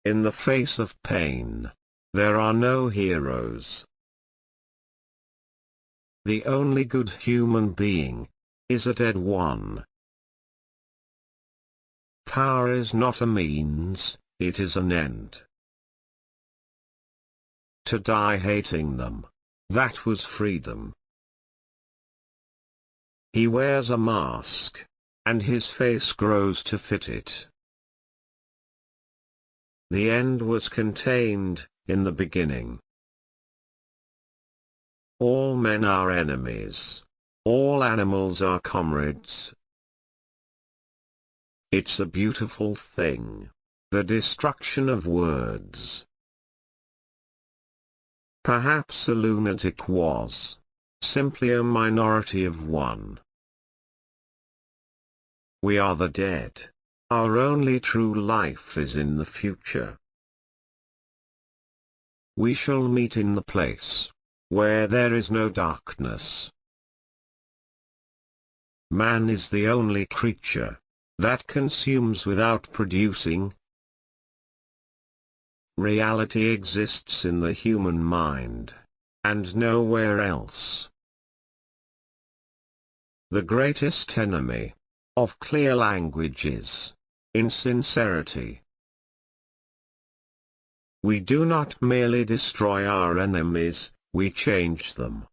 In the face of pain, there are no heroes. The only good human being is a dead one. Power is not a means, it is an end. To die hating them, that was freedom. He wears a mask, and his face grows to fit it. The end was contained in the beginning. All men are enemies. All animals are comrades. It's a beautiful thing, the destruction of words. Perhaps a lunatic was simply a minority of one. We are the dead. Our only true life is in the future. We shall meet in the place where there is no darkness. Man is the only creature that consumes without producing. Reality exists in the human mind, and nowhere else. The greatest enemy of clear language is insincerity. We do not merely destroy our enemies, we change them.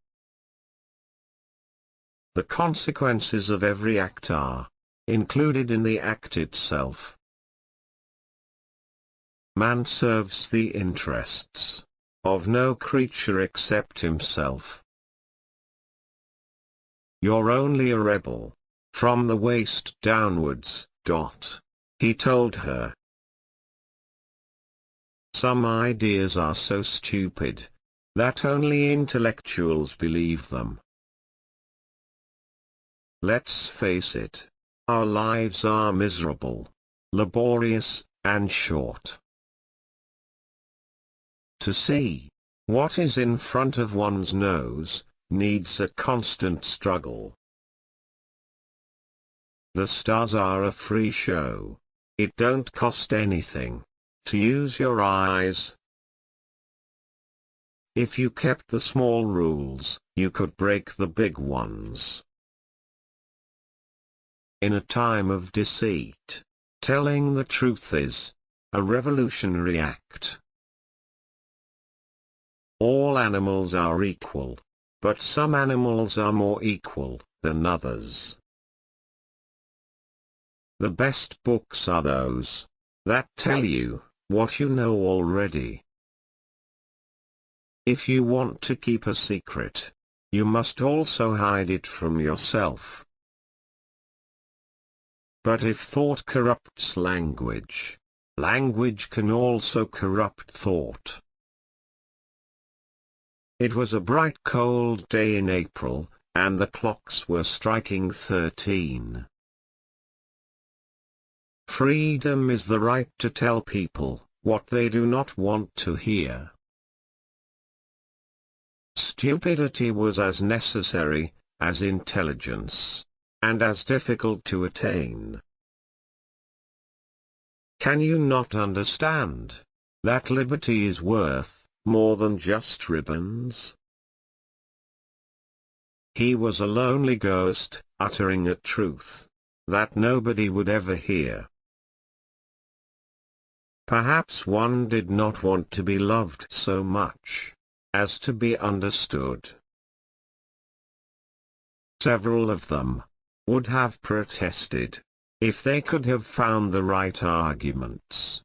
The consequences of every act are included in the act itself. Man serves the interests of no creature except himself. You're only a rebel, from the waist downwards, he told her. Some ideas are so stupid that only intellectuals believe them. Let's face it, our lives are miserable, laborious, and short. To see what is in front of one's nose needs a constant struggle. The stars are a free show. It don't cost anything to use your eyes. If you kept the small rules, you could break the big ones. In a time of deceit, telling the truth is a revolutionary act. All animals are equal, but some animals are more equal than others. The best books are those that tell you what you know already. If you want to keep a secret, you must also hide it from yourself. But if thought corrupts language, language can also corrupt thought. It was a bright cold day in April, and the clocks were striking 13. Freedom is the right to tell people what they do not want to hear. Stupidity was as necessary as intelligence, and as difficult to attain. Can you not understand that liberty is worth more than just ribbons? He was a lonely ghost, uttering a truth that nobody would ever hear. Perhaps one did not want to be loved so much as to be understood. Several of them would have protested if they could have found the right arguments.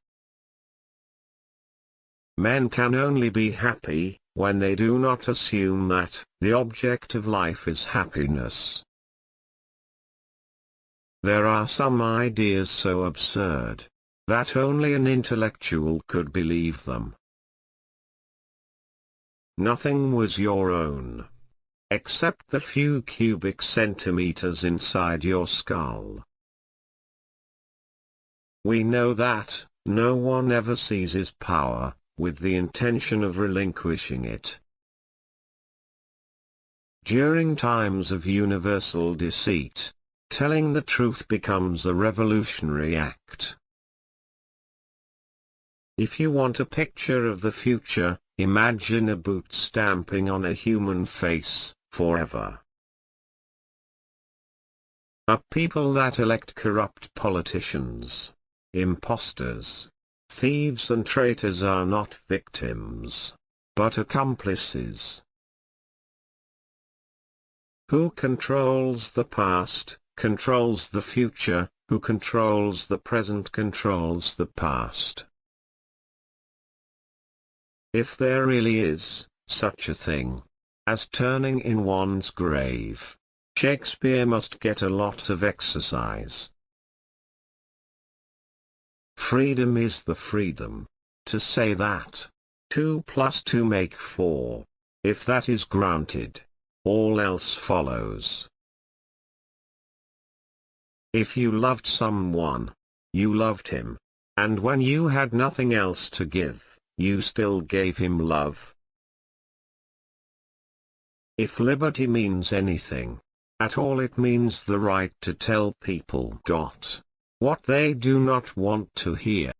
Men can only be happy when they do not assume that the object of life is happiness. There are some ideas so absurd that only an intellectual could believe them. Nothing was your own, except the few cubic centimeters inside your skull. We know that no one ever seizes power with the intention of relinquishing it. During times of universal deceit, telling the truth becomes a revolutionary act. If you want a picture of the future, imagine a boot stamping on a human face, forever. A people that elect corrupt politicians, impostors, thieves and traitors are not victims, but accomplices. Who controls the past, controls the future. Who controls the present controls the past. If there really is such a thing as turning in one's grave, Shakespeare must get a lot of exercise. Freedom is the freedom to say that 2 + 2 make 4. If that is granted, all else follows. If you loved someone, you loved him, and when you had nothing else to give, you still gave him love. If liberty means anything at all, it means the right to tell people what they do not want to hear.